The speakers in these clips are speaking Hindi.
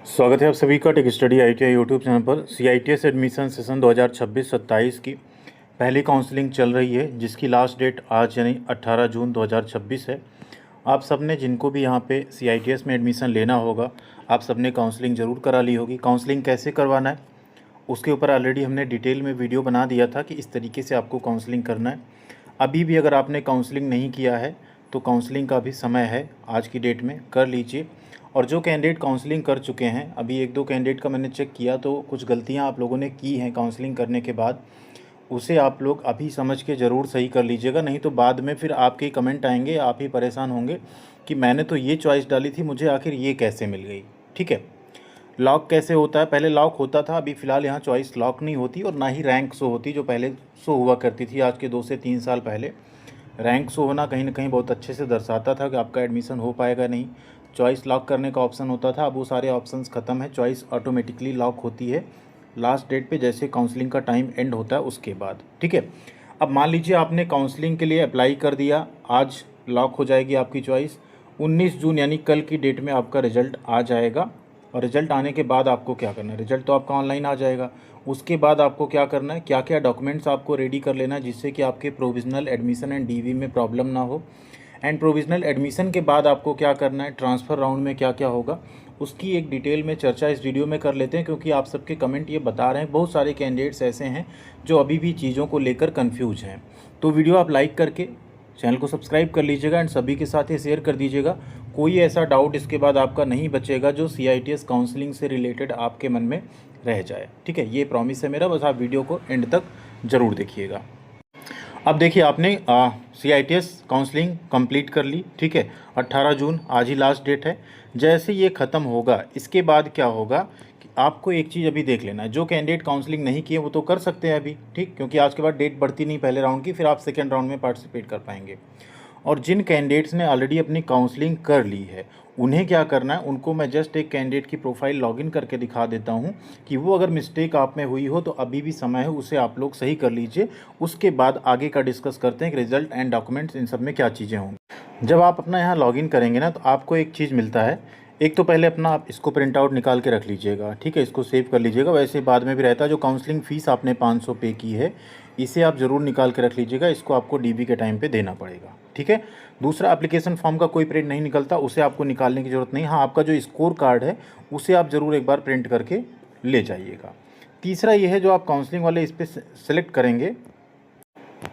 स्वागत है आप सभी का tech study ITI YouTube channel पर। CITS एडमिशन सेशन 2026-27 की पहली काउंसलिंग चल रही है, जिसकी लास्ट डेट आज यानी 18 जून 2026 है। आप सब ने जिनको भी यहाँ पे CITS में एडमिशन लेना होगा, आप सब ने काउंसलिंग ज़रूर करा ली होगी। काउंसलिंग कैसे करवाना है उसके ऊपर ऑलरेडी हमने डिटेल में वीडियो बना दिया था कि इस तरीके से आपको काउंसलिंग करना है। अभी भी अगर आपने काउंसलिंग नहीं किया है तो काउंसलिंग का भी समय है, आज की डेट में कर लीजिए। और जो कैंडिडेट काउंसलिंग कर चुके हैं, अभी एक दो कैंडिडेट का मैंने चेक किया तो कुछ गलतियां आप लोगों ने की हैं काउंसलिंग करने के बाद, उसे आप लोग अभी समझ के ज़रूर सही कर लीजिएगा। नहीं तो बाद में फिर आपके कमेंट आएंगे, आप ही परेशान होंगे कि मैंने तो ये चॉइस डाली थी, मुझे आखिर ये कैसे मिल गई। ठीक है, लॉक कैसे होता है? पहले लॉक होता था, अभी फ़िलहाल यहाँ चॉइस लॉक नहीं होती और ना ही रैंक शो होती, जो पहले शो हुआ करती थी। आज के 2 से 3 साल पहले रैंक शो होना कहीं ना कहीं बहुत अच्छे से दर्शाता था कि आपका एडमिशन हो पाएगा नहीं। चॉइस लॉक करने का ऑप्शन होता था, अब वो सारे ऑप्शंस ख़त्म है। चॉइस ऑटोमेटिकली लॉक होती है लास्ट डेट पे, जैसे काउंसलिंग का टाइम एंड होता है उसके बाद। ठीक है, अब मान लीजिए आपने काउंसलिंग के लिए अप्लाई कर दिया, आज लॉक हो जाएगी आपकी चॉइस। 19 जून यानी कल की डेट में आपका रिजल्ट आ जाएगा। और रिजल्ट आने के बाद आपको क्या करना है? रिजल्ट तो आपका ऑनलाइन आ जाएगा, उसके बाद आपको क्या करना है, क्या क्या डॉक्यूमेंट्स आपको रेडी कर लेना है जिससे कि आपके प्रोविज़नल एडमिशन एंड DV में प्रॉब्लम ना हो। एंड प्रोविज़नल एडमिशन के बाद आपको क्या करना है, ट्रांसफ़र राउंड में क्या क्या होगा, उसकी एक डिटेल में चर्चा इस वीडियो में कर लेते हैं। क्योंकि आप सबके कमेंट ये बता रहे हैं, बहुत सारे कैंडिडेट्स ऐसे हैं जो अभी भी चीज़ों को लेकर कन्फ्यूज हैं। तो वीडियो आप लाइक करके चैनल को सब्सक्राइब कर लीजिएगा एंड सभी के साथ ये शेयर कर दीजिएगा। कोई ऐसा डाउट इसके बाद आपका नहीं बचेगा जो CITS काउंसलिंग से रिलेटेड आपके मन में रह जाए। ठीक है, ये प्रॉमिस है मेरा, बस आप वीडियो को एंड तक ज़रूर देखिएगा। अब देखिए, आपने CITS काउंसलिंग कंप्लीट कर ली। ठीक है, 18 जून आज ही लास्ट डेट है। जैसे ये ख़त्म होगा, इसके बाद क्या होगा कि आपको एक चीज़ अभी देख लेना है। जो कैंडिडेट काउंसलिंग नहीं किए वो तो कर सकते हैं अभी, ठीक, क्योंकि आज के बाद डेट बढ़ती नहीं पहले राउंड की, फिर आप सेकेंड राउंड में पार्टिसिपेट कर पाएंगे। और जिन कैंडिडेट्स ने ऑलरेडी अपनी काउंसलिंग कर ली है, उन्हें क्या करना है, उनको मैं जस्ट एक कैंडिडेट की प्रोफाइल लॉगिन करके दिखा देता हूं कि वो अगर मिस्टेक आप में हुई हो तो अभी भी समय है, उसे आप लोग सही कर लीजिए। उसके बाद आगे का डिस्कस करते हैं कि रिजल्ट एंड डॉक्यूमेंट्स इन सब में क्या चीज़ें होंगी। जब आप अपना यहाँ लॉगिन करेंगे ना, तो आपको एक चीज़ मिलता है। एक तो पहले अपना आप इसको प्रिंट आउट निकाल के रख लीजिएगा, ठीक है, इसको सेव कर लीजिएगा। वैसे बाद में भी रहता है, जो काउंसलिंग फ़ीस आपने 500 पे की है, इसे आप ज़रूर निकाल के रख लीजिएगा। इसको आपको DB के टाइम पे देना पड़ेगा। ठीक है, दूसरा, एप्लीकेशन फॉर्म का कोई प्रिंट नहीं निकलता, उसे आपको निकालने की ज़रूरत नहीं। हाँ, आपका जो स्कोर कार्ड है उसे आप ज़रूर एक बार प्रिंट करके ले जाइएगा। तीसरा ये है, जो आप काउंसलिंग वाले इस पर सेलेक्ट करेंगे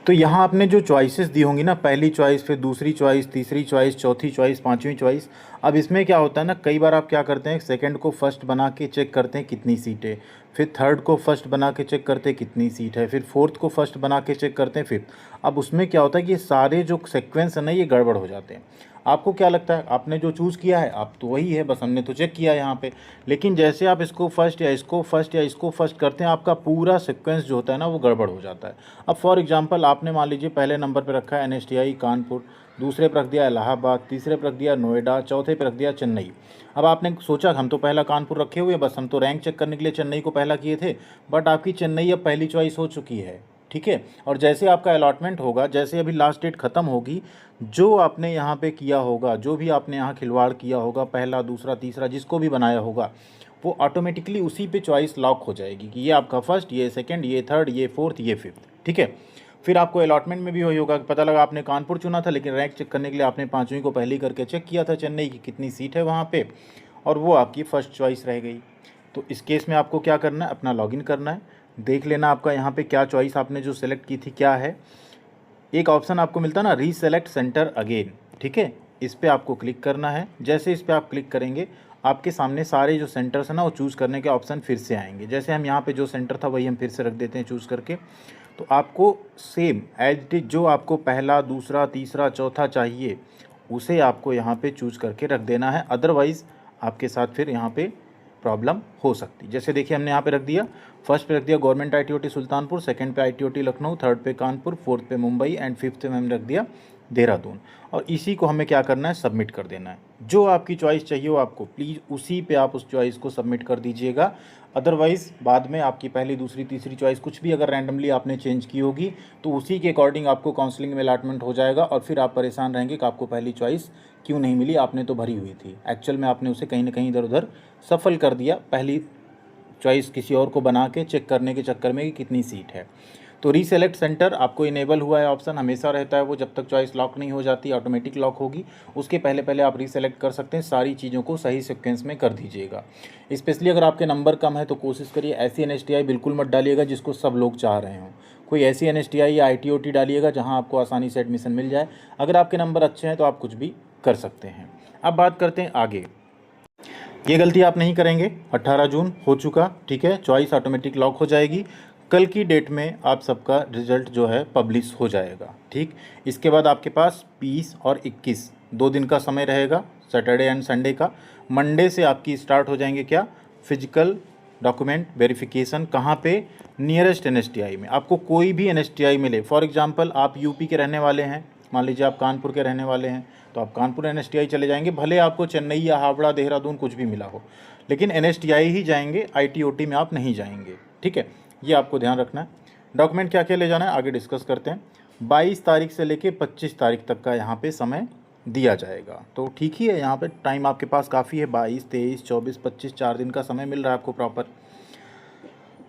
तो यहाँ आपने जो चॉइसेस दी होंगी ना, पहली चॉइस, फिर दूसरी चॉइस, तीसरी चॉइस, चौथी चॉइस, पांचवी चॉइस। अब इसमें क्या होता है ना, कई बार आप क्या करते हैं, सेकंड को फर्स्ट बना के चेक करते हैं कितनी सीट है, फिर थर्ड को फर्स्ट बना के चेक करते हैं कितनी सीट है, फिर फोर्थ को फर्स्ट बना के चेक करते हैं फिफ्थ। अब उसमें क्या होता है कि ये सारे जो सीक्वेंस है ना, ये गड़बड़ हो जाते हैं। आपको क्या लगता है, आपने जो चूज़ किया है आप तो वही है, बस हमने तो चेक किया यहाँ पे। लेकिन जैसे आप इसको फर्स्ट या इसको फर्स्ट या इसको फर्स्ट करते हैं, आपका पूरा सीक्वेंस जो होता है ना, वो गड़बड़ हो जाता है। अब फॉर एग्जांपल, आपने मान लीजिए पहले नंबर पे रखा है NSTI कानपुर, दूसरे पे रख दिया इलाहाबाद, तीसरे पे रख दिया नोएडा, चौथे पे रख दिया चेन्नई। अब आपने सोचा हम तो पहला कानपुर रखे हुए, बस हम तो रैंक चेक करने के लिए चेन्नई को पहला किए थे, बट आपकी चेन्नई अब पहली चॉइस हो चुकी है। ठीक है, और जैसे आपका अलॉटमेंट होगा, जैसे अभी लास्ट डेट ख़त्म होगी, जो आपने यहाँ पे किया होगा, जो भी आपने यहाँ खिलवाड़ किया होगा, पहला दूसरा तीसरा जिसको भी बनाया होगा, वो ऑटोमेटिकली उसी पे चॉइस लॉक हो जाएगी कि ये आपका फर्स्ट, ये सेकंड, ये थर्ड, ये फोर्थ, ये फिफ्थ। ठीक है, फिर आपको अलॉटमेंट में भी वही होगा कि पता लगा आपने कानपुर चुना था, लेकिन रैंक चेक करने के लिए आपने पाँचवीं को पहली करके चेक किया था चेन्नई की कितनी सीट है वहाँ पे, और वो आपकी फ़र्स्ट चॉइस रह गई। तो इस केस में आपको क्या करना है, अपना लॉगिन करना है, देख लेना आपका यहाँ पे क्या चॉइस आपने जो सेलेक्ट की थी क्या है। एक ऑप्शन आपको मिलता है ना, रीसेलेक्ट सेंटर अगेन। ठीक है, इस पर आपको क्लिक करना है। जैसे इस पर आप क्लिक करेंगे, आपके सामने सारे जो सेंटर्स हैं ना, वो चूज़ करने के ऑप्शन फिर से आएंगे। जैसे हम यहाँ पे जो सेंटर था वही हम फिर से रख देते हैं चूज़ करके। तो आपको सेम एज इट इज जो आपको पहला, दूसरा, तीसरा, चौथा चाहिए, उसे आपको यहाँ पे चूज़ करके रख देना है। अदरवाइज़ आपके साथ फिर यहाँ पे प्रॉब्लम हो सकती। जैसे देखिए, हमने यहाँ पे रख दिया, फर्स्ट पे रख दिया गवर्नमेंट ITOT सुल्तानपुर, सेकंड पे ITOT लखनऊ, थर्ड पे कानपुर, फोर्थ पे मुंबई एंड फिफ्थ में हमने रख दिया देहरादून, और इसी को हमें क्या करना है, सबमिट कर देना है। जो आपकी चॉइस चाहिए वो आपको प्लीज़ उसी पे आप उस चॉइस को सबमिट कर दीजिएगा। अदरवाइज़ बाद में आपकी पहली, दूसरी, तीसरी चॉइस कुछ भी अगर रैंडमली आपने चेंज की होगी तो उसी के अकॉर्डिंग आपको काउंसलिंग में अलॉटमेंट हो जाएगा, और फिर आप परेशान रहेंगे कि आपको पहली चॉइस क्यों नहीं मिली, आपने तो भरी हुई थी। एक्चुअल में आपने उसे कहीं ना कहीं इधर उधर सफल कर दिया, पहली चॉइस किसी और को बना के चेक करने के चक्कर में कि कितनी सीट है। तो रीसेलेक्ट सेंटर आपको इनेबल हुआ है, ऑप्शन हमेशा रहता है वो, जब तक चॉइस लॉक नहीं हो जाती ऑटोमेटिक लॉक होगी, उसके पहले पहले आप रीसेलेक्ट कर सकते हैं। सारी चीज़ों को सही सीक्वेंस में कर दीजिएगा। स्पेशली अगर आपके नंबर कम है तो कोशिश करिए ऐसी NSTI बिल्कुल मत डालिएगा जिसको सब लोग चाह रहे हों। कोई ऐसी NSTI या ITOT डालिएगा जहाँ आपको आसानी से एडमिशन मिल जाए। अगर आपके नंबर अच्छे हैं तो आप कुछ भी कर सकते हैं। अब बात करते हैं आगे। ये गलती आप नहीं करेंगे। 18 जून हो चुका, ठीक है, चॉइस ऑटोमेटिक लॉक हो जाएगी। कल की डेट में आप सबका रिजल्ट जो है पब्लिश हो जाएगा, ठीक। इसके बाद आपके पास 20 और 21 2 दिन का समय रहेगा, सैटरडे एंड संडे का। मंडे से आपकी स्टार्ट हो जाएंगे क्या, फिजिकल डॉक्यूमेंट वेरिफिकेशन। कहाँ पे, नियरेस्ट NSTI में। आपको कोई भी NSTI मिले, फॉर एग्जांपल आप यूपी के रहने वाले हैं, मान लीजिए आप कानपुर के रहने वाले हैं, तो आप कानपुर NSTI चले जाएंगे, भले आपको चेन्नई या हावड़ा, देहरादून कुछ भी मिला हो, लेकिन NSTI ही जाएंगे, ITOT में आप नहीं जाएंगे, ठीक है। ये आपको ध्यान रखना है। डॉक्यूमेंट क्या क्या ले जाना है आगे डिस्कस करते हैं। 22 तारीख से लेके 25 तारीख तक का यहाँ पे समय दिया जाएगा, तो ठीक ही है, यहाँ पे टाइम आपके पास काफ़ी है। 22, 23, 24, 25 4 दिन का समय मिल रहा है आपको प्रॉपर।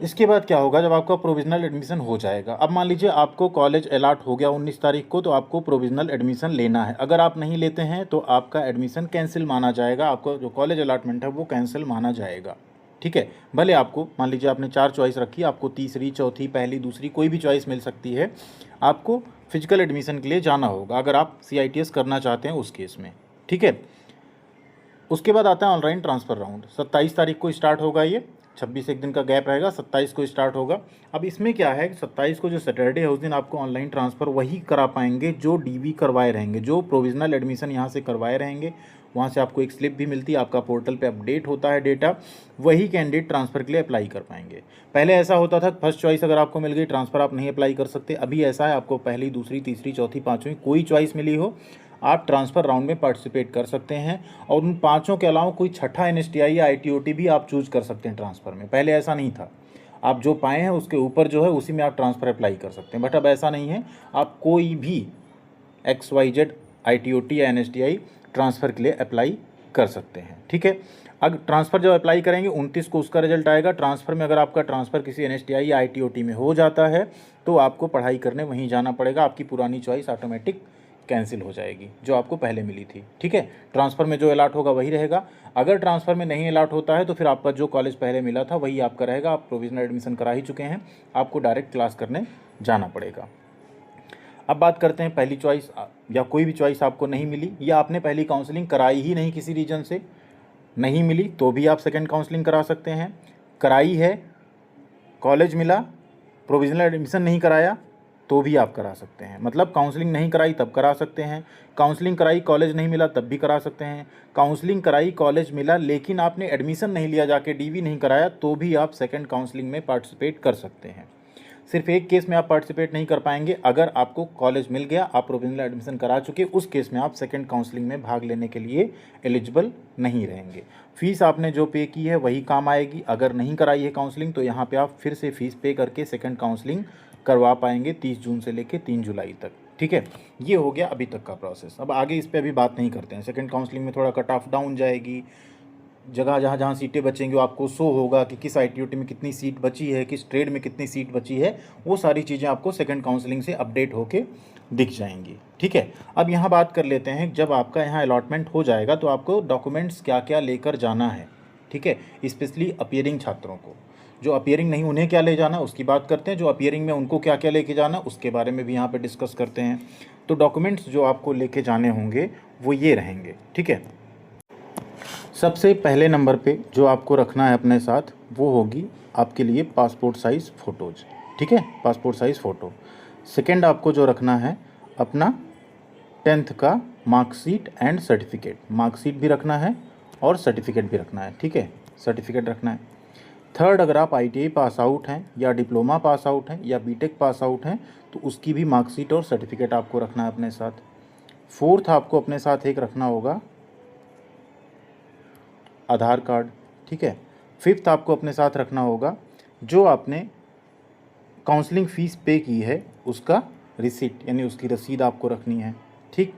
इसके बाद क्या होगा, जब आपका प्रोविज़नल एडमिशन हो जाएगा, अब मान लीजिए आपको कॉलेज अलॉट हो गया 19 तारीख को, तो आपको प्रोविज़नल एडमिशन लेना है। अगर आप नहीं लेते हैं तो आपका एडमिशन कैंसिल माना जाएगा, आपका जो कॉलेज अलॉटमेंट है वो कैंसिल माना जाएगा, ठीक है। भले आपको मान लीजिए आपने 4 चॉइस रखी, आपको तीसरी, चौथी, पहली, दूसरी कोई भी चॉइस मिल सकती है। आपको फिजिकल एडमिशन के लिए जाना होगा अगर आप CITS करना चाहते हैं उस केस में, ठीक है। उसके बाद आता है ऑनलाइन ट्रांसफ़र राउंड। 27 तारीख को स्टार्ट होगा, ये 26 एक दिन का गैप रहेगा, 27 को स्टार्ट होगा। अब इसमें क्या है कि 27 को जो सैटरडे है उस दिन आपको ऑनलाइन ट्रांसफ़र वही करा पाएंगे जो DV करवाए रहेंगे, जो प्रोविज़नल एडमिशन यहाँ से करवाए रहेंगे। वहाँ से आपको एक स्लिप भी मिलती है, आपका पोर्टल पे अपडेट होता है डेटा, वही कैंडिडेट ट्रांसफ़र के लिए अप्लाई कर पाएंगे। पहले ऐसा होता था फर्स्ट चॉइस अगर आपको मिल गई, ट्रांसफ़र आप नहीं अप्लाई कर सकते। अभी ऐसा है, आपको पहली, दूसरी, तीसरी, चौथी, पाँचवीं कोई चॉइस मिली हो, आप ट्रांसफ़र राउंड में पार्टिसिपेट कर सकते हैं, और उन पाँचों के अलावा कोई छठा NSTI या ITOT भी आप चूज़ कर सकते हैं ट्रांसफ़र में। पहले ऐसा नहीं था, आप जो पाए हैं उसके ऊपर जो है उसी में आप ट्रांसफ़र अप्लाई कर सकते हैं, बट अब ऐसा नहीं है। आप कोई भी XYZ ITOT या NSTI ट्रांसफ़र के लिए अप्लाई कर सकते हैं, ठीक है। अगर ट्रांसफ़र जब अप्लाई करेंगे 29 को उसका रिजल्ट आएगा। ट्रांसफ़र में अगर आपका ट्रांसफ़र किसी NSTI या ITOT में हो जाता है तो आपको पढ़ाई करने वहीं जाना पड़ेगा, आपकी पुरानी चॉइस ऑटोमेटिक कैंसिल हो जाएगी जो आपको पहले मिली थी, ठीक है। ट्रांसफ़र में जो अलॉट होगा वही रहेगा। अगर ट्रांसफ़र में नहीं अलॉट होता है तो फिर आपका जो कॉलेज पहले मिला था वही आपका रहेगा। आप प्रोविज़नल एडमिशन करा ही चुके हैं, आपको डायरेक्ट क्लास करने जाना पड़ेगा। अब बात करते हैं पहली चॉइस या कोई भी चॉइस आपको नहीं मिली, या आपने पहली काउंसलिंग कराई ही नहीं, किसी रीजन से नहीं मिली, तो भी आप सेकंड काउंसलिंग करा सकते हैं। कराई है, कॉलेज मिला, प्रोविज़नल एडमिशन नहीं कराया, तो भी आप करा सकते हैं। मतलब काउंसलिंग नहीं कराई तब करा सकते हैं, काउंसलिंग कराई कॉलेज नहीं मिला तब भी करा सकते हैं, काउंसलिंग कराई कॉलेज मिला लेकिन आपने एडमिशन नहीं लिया, जाके DV नहीं कराया, तो भी आप सेकंड काउंसलिंग में पार्टिसिपेट कर सकते हैं। सिर्फ एक केस में आप पार्टिसिपेट नहीं कर पाएंगे, अगर आपको कॉलेज मिल गया, आप प्रोविज़नल एडमिशन करा चुके, उस केस में आप सेकंड काउंसलिंग में भाग लेने के लिए एलिजिबल नहीं रहेंगे। फ़ीस आपने जो पे की है वही काम आएगी। अगर नहीं कराई है काउंसलिंग तो यहाँ पे आप फिर से फ़ीस पे करके सेकंड काउंसलिंग करवा पाएंगे 30 जून से लेकर 3 जुलाई तक, ठीक है। ये हो गया अभी तक का प्रोसेस। अब आगे इस पर अभी बात नहीं करते हैं। सेकंड काउंसलिंग में थोड़ा कट ऑफ डाउन जाएगी, जगह जहाँ जहाँ सीटें बचेंगी वो आपको शो होगा कि किस ITOT में कितनी सीट बची है, किस ट्रेड में कितनी सीट बची है, वो सारी चीज़ें आपको सेकंड काउंसलिंग से अपडेट होके दिख जाएंगी, ठीक है। अब यहाँ बात कर लेते हैं, जब आपका यहाँ अलॉटमेंट हो जाएगा तो आपको डॉक्यूमेंट्स क्या क्या लेकर जाना है, ठीक है। स्पेशली अपीयरिंग छात्रों को, जो अपीयरिंग नहीं उन्हें क्या ले जाना उसकी बात करते हैं, जो अपीयरिंग में उनको क्या क्या लेके जाना उसके बारे में भी यहाँ पे डिस्कस करते हैं। तो डॉक्यूमेंट्स जो आपको लेके जाने होंगे वो ये रहेंगे, ठीक है। सबसे पहले नंबर पे जो आपको रखना है अपने साथ वो होगी आपके लिए पासपोर्ट साइज़ फ़ोटोज़, ठीक है, पासपोर्ट साइज़ फ़ोटो। सेकंड आपको जो रखना है अपना 10th का मार्कशीट एंड सर्टिफिकेट, मार्कशीट भी रखना है और सर्टिफिकेट भी रखना है, ठीक है, सर्टिफिकेट रखना है। थर्ड, अगर आप ITI पास आउट हैं या डिप्लोमा पास आउट हैं या BTech पास आउट हैं तो उसकी भी मार्कशीट और सर्टिफिकेट आपको रखना है अपने साथ। फोर्थ आपको अपने साथ एक रखना होगा आधार कार्ड, ठीक है। फिफ्थ आपको अपने साथ रखना होगा जो आपने काउंसलिंग फ़ीस पे की है उसका रिसीट, यानी उसकी रसीद आपको रखनी है, ठीक।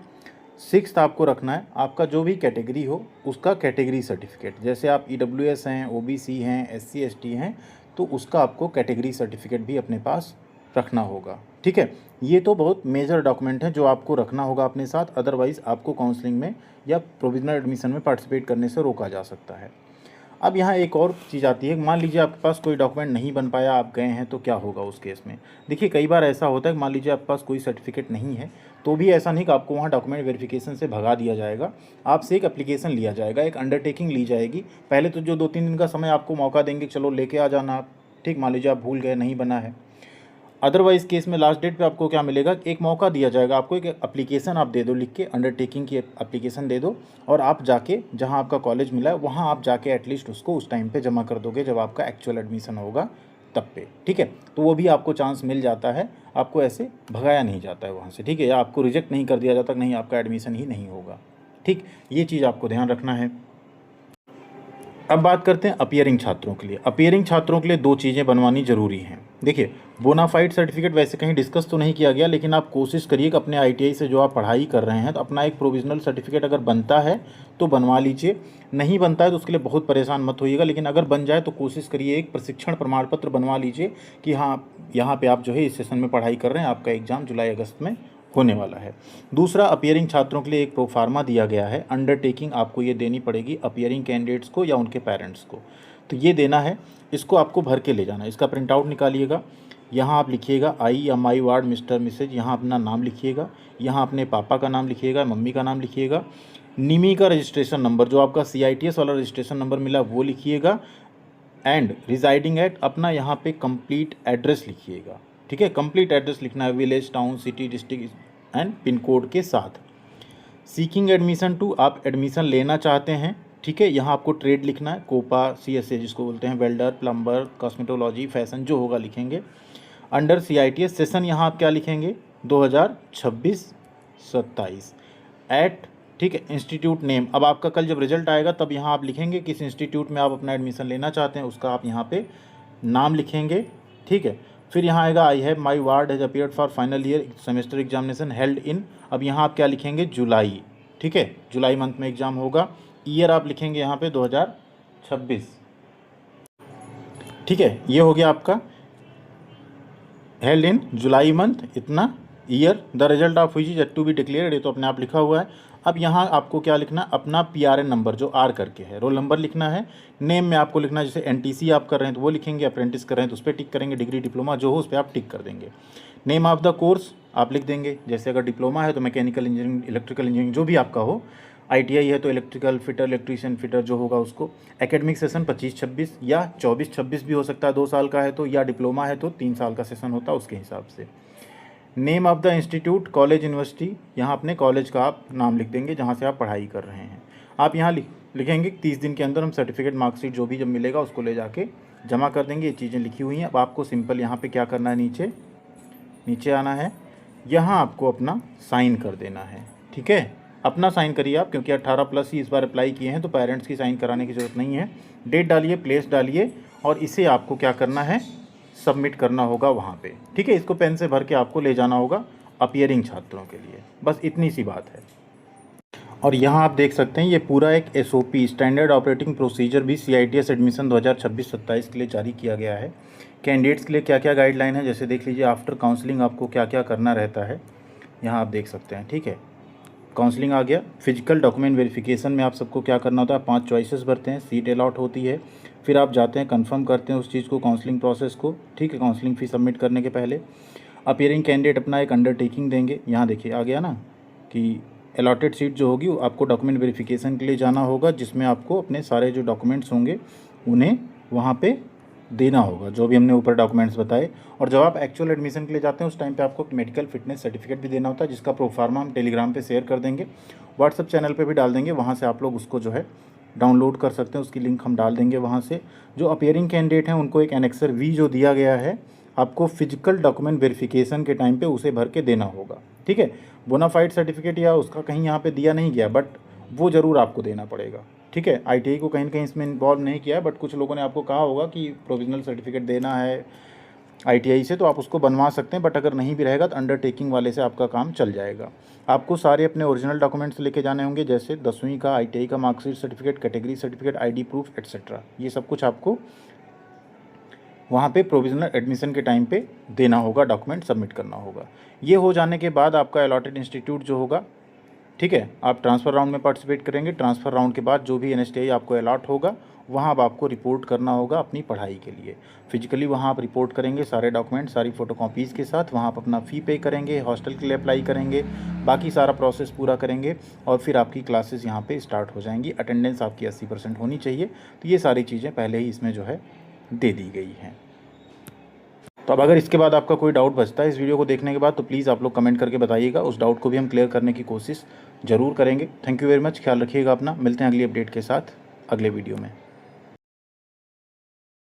सिक्स्थ आपको रखना है आपका जो भी कैटेगरी हो उसका कैटेगरी सर्टिफिकेट, जैसे आप EWS हैं, OBC हैं, SC ST हैं, तो उसका आपको कैटेगरी सर्टिफिकेट भी अपने पास रखना होगा, ठीक है। ये तो बहुत मेजर डॉक्यूमेंट है जो आपको रखना होगा अपने साथ, अदरवाइज़ आपको काउंसलिंग में या प्रोविजनल एडमिशन में पार्टिसिपेट करने से रोका जा सकता है। अब यहाँ एक और चीज़ आती है, मान लीजिए आपके पास कोई डॉक्यूमेंट नहीं बन पाया, आप गए हैं, तो क्या होगा उस केस में। देखिए कई बार ऐसा होता है, मान लीजिए आपके पास कोई सर्टिफिकेट नहीं है, तो भी ऐसा नहीं कि आपको वहाँ डॉक्यूमेंट वेरिफिकेशन से भगा दिया जाएगा, आपसे एक एप्लीकेशन लिया जाएगा, एक अंडरटेकिंग ली जाएगी। पहले तो जो 2-3 दिन का समय आपको मौका देंगे, चलो लेके आ जाना आप, ठीक। मान लीजिए आप भूल गए, नहीं बना है, अदरवाइज़ केस में लास्ट डेट पे आपको क्या मिलेगा, एक मौका दिया जाएगा आपको, एक एप्लीकेशन आप दे दो लिख के, अंडरटेकिंग की एप्लीकेशन दे दो, और आप जाके जहां आपका कॉलेज मिला है वहां आप जाके एटलीस्ट उसको उस टाइम पे जमा कर दोगे जब आपका एक्चुअल एडमिशन होगा तब पे, ठीक है। तो वो भी आपको चांस मिल जाता है, आपको ऐसे भगाया नहीं जाता है वहाँ से, ठीक है, या आपको रिजेक्ट नहीं कर दिया जाता, नहीं आपका एडमिशन ही नहीं होगा, ठीक। ये चीज़ आपको ध्यान रखना है। अब बात करते हैं अपीयरिंग छात्रों के लिए। अपीयरिंग छात्रों के लिए 2 चीज़ें बनवानी ज़रूरी हैं। देखिए बोनाफाइड सर्टिफिकेट वैसे कहीं डिस्कस तो नहीं किया गया, लेकिन आप कोशिश करिए कि अपने ITI से जो आप पढ़ाई कर रहे हैं तो अपना एक प्रोविजनल सर्टिफिकेट अगर बनता है तो बनवा लीजिए, नहीं बनता है तो उसके लिए बहुत परेशान मत होइएगा, लेकिन अगर बन जाए तो कोशिश करिए एक प्रशिक्षण प्रमाण पत्र बनवा लीजिए कि हाँ यहाँ पे आप जो है इस सेशन में पढ़ाई कर रहे हैं, आपका एग्ज़ाम जुलाई अगस्त में होने वाला है। दूसरा, अपीयरिंग छात्रों के लिए एक प्रोफार्मा दिया गया है, अंडरटेकिंग आपको ये देनी पड़ेगी अपीयरिंग कैंडिडेट्स को या उनके पेरेंट्स को, तो ये देना है, इसको आपको भर के ले जाना है। इसका प्रिंट आउट निकालिएगा, यहाँ आप लिखिएगा आई या माई वार्ड मिस्टर मिसेज, यहाँ अपना नाम लिखिएगा, यहाँ अपने पापा का नाम लिखिएगा, मम्मी का नाम लिखिएगा, निमी का रजिस्ट्रेशन नंबर जो आपका CITS वाला रजिस्ट्रेशन नंबर मिला वो लिखिएगा, एंड रिजाइडिंग एट अपना यहाँ पे कंप्लीट एड्रेस लिखिएगा, ठीक है। कंप्लीट एड्रेस लिखना है, village, town, city, district and pin code के साथ। सीकिंग एडमिशन टू, आप एडमिशन लेना चाहते हैं, ठीक है। यहाँ आपको ट्रेड लिखना है, कोपा, CSA जिसको बोलते हैं, वेल्डर, प्लम्बर, कॉस्मेटोलॉजी, फैशन जो होगा लिखेंगे। अंडर CITS सेशन यहाँ आप क्या लिखेंगे 2026-27 एट, ठीक है, इंस्टीट्यूट नेम। अब आपका कल जब रिजल्ट आएगा तब यहाँ आप लिखेंगे किस इंस्टीट्यूट में आप अपना एडमिशन लेना चाहते हैं, उसका आप यहाँ पे नाम लिखेंगे, ठीक है। फिर यहाँ आएगा I have my ward has appeared for final year semester examination held in, अब यहाँ आप क्या लिखेंगे जुलाई, ठीक है, जुलाई मंथ में एग्ज़ाम होगा। ईयर आप लिखेंगे यहाँ पे 2026, ठीक है। ये हो गया आपका हेल्ड इन जुलाई मंथ इतना year, the result of which is yet to be declared, ये तो अपने आप लिखा हुआ है। अब यहाँ आपको क्या लिखना, अपना PRN नंबर जो R करके है, रोल नंबर लिखना है। नेम में आपको लिखना है, जैसे NTC आप कर रहे हैं तो वो लिखेंगे, अप्रेंटिस कर रहे हैं तो उस पर टिक करेंगे, डिग्री डिप्लोमा जो हो उस पर आप टिक कर देंगे। नेम ऑफ द कोर्स आप लिख देंगे, जैसे अगर डिप्लोमा है तो मैकेनिकल इंजीनियरिंग, इलेक्ट्रिकल इंजीनियरिंग जो भी आपका हो, ITI है तो इलेक्ट्रिकल फिटर, इलेक्ट्रीशियन फिटर जो होगा उसको। एकेडमिक सेशन 25-26 या 24-26 भी हो सकता है, 2 साल का है तो, या डिप्लोमा है तो 3 साल का सेशन होता है उसके हिसाब से। Name of the institute, college, university, यहाँ अपने कॉलेज का आप नाम लिख देंगे जहाँ से आप पढ़ाई कर रहे हैं। आप यहाँ लिखेंगे 30 दिन के अंदर हम सर्टिफिकेट, मार्कशीट जो भी जब मिलेगा उसको ले जाके जमा कर देंगे। ये चीज़ें लिखी हुई हैं। अब आपको सिंपल यहाँ पे क्या करना है, नीचे आना है, यहाँ आपको अपना साइन कर देना है, ठीक है। अपना साइन करिए आप, क्योंकि 18+ ही इस बार अप्लाई किए हैं तो पेरेंट्स की साइन कराने की ज़रूरत नहीं है। डेट डालिए, प्लेस डालिए, और इसे आपको क्या करना है, सबमिट करना होगा वहाँ पे, ठीक है। इसको पेन से भर के आपको ले जाना होगा अपीयरिंग छात्रों के लिए, बस इतनी सी बात है। और यहाँ आप देख सकते हैं ये पूरा एक SOP, स्टैंडर्ड ऑपरेटिंग प्रोसीजर भी CITS एडमिशन 2026-27 के लिए जारी किया गया है। कैंडिडेट्स के लिए क्या क्या गाइडलाइन है, जैसे देख लीजिए, आफ्टर काउंसलिंग आपको क्या क्या करना रहता है, यहाँ आप देख सकते हैं, ठीक है। काउंसलिंग आ गया, फिजिकल डॉक्यूमेंट वेरिफिकेशन में आप सबको क्या करना होता है, 5 चॉइसेस भरते हैं, सीट अलॉट होती है, फिर आप जाते हैं कंफर्म करते हैं उस चीज़ को, काउंसलिंग प्रोसेस को, ठीक है। काउंसलिंग फ़ी सबमिट करने के पहले अपीयरिंग कैंडिडेट अपना एक अंडरटेकिंग देंगे। यहाँ देखिए आ गया ना कि अलॉटेड सीट जो होगी आपको डॉक्यूमेंट वेरिफिकेशन के लिए जाना होगा, जिसमें आपको अपने सारे जो डॉक्यूमेंट्स होंगे उन्हें वहाँ पे देना होगा, जो भी हमने ऊपर डॉक्यूमेंट्स बताए। और जब आप एक्चुअल एडमिशन के लिए जाते हैं उस टाइम पे आपको मेडिकल फिटनेस सर्टिफिकेट भी देना होता है, जिसका प्रोफार्मा हम टेलीग्राम पे शेयर कर देंगे, व्हाट्सअप चैनल पे भी डाल देंगे, वहाँ से आप लोग उसको जो है डाउनलोड कर सकते हैं, उसकी लिंक हम डाल देंगे वहाँ से। जो अपीयरिंग कैंडिडेट हैं उनको एक एनेक्सर V जो दिया गया है, आपको फिजिकल डॉक्यूमेंट वेरिफिकेशन के टाइम पे उसे भर के देना होगा, ठीक है। बोनाफाइड सर्टिफिकेट या उसका कहीं यहाँ पे दिया नहीं गया, बट वो ज़रूर आपको देना पड़ेगा, ठीक है। आईटीआई को कहीं ना कहीं इसमें इन्वॉल्व नहीं किया है, बट कुछ लोगों ने आपको कहा होगा कि प्रोविजनल सर्टिफिकेट देना है आईटीआई से, तो आप उसको बनवा सकते हैं, बट अगर नहीं भी रहेगा तो अंडरटेकिंग वाले से आपका काम चल जाएगा। आपको सारे अपने ओरिजिनल डॉक्यूमेंट्स लेके जाने होंगे, जैसे 10वीं का, आईटीआई का marksheet certificate, category certificate, ID proof etcetera. ये सब कुछ आपको वहाँ पे प्रोविजनल एडमिशन के टाइम पे देना होगा, डॉक्यूमेंट सबमिट करना होगा। ये हो जाने के बाद आपका अलॉटेड इंस्टीट्यूट जो होगा, ठीक है, आप ट्रांसफ़र राउंड में पार्टिसिपेट करेंगे। ट्रांसफ़र राउंड के बाद जो भी एनएसटीआई आपको अलॉट होगा, वहाँ अब आपको रिपोर्ट करना होगा अपनी पढ़ाई के लिए। फिजिकली वहाँ आप रिपोर्ट करेंगे सारे डॉक्यूमेंट, सारी फ़ोटोकॉपीज़ के साथ। वहाँ आप अपना फ़ी पे करेंगे, हॉस्टल के लिए अप्लाई करेंगे, बाकी सारा प्रोसेस पूरा करेंगे और फिर आपकी क्लासेस यहाँ पे स्टार्ट हो जाएंगी। अटेंडेंस आपकी 80% होनी चाहिए। तो ये सारी चीज़ें पहले ही इसमें जो है दे दी गई हैं। तो अब अगर इसके बाद आपका कोई डाउट बचता है इस वीडियो को देखने के बाद, तो प्लीज़ आप लोग कमेंट करके बताइएगा। उस डाउट को भी हम क्लियर करने की कोशिश ज़रूर करेंगे। थैंक यू वेरी मच, ख्याल रखिएगा अपना। मिलते हैं अगली अपडेट के साथ अगले वीडियो में।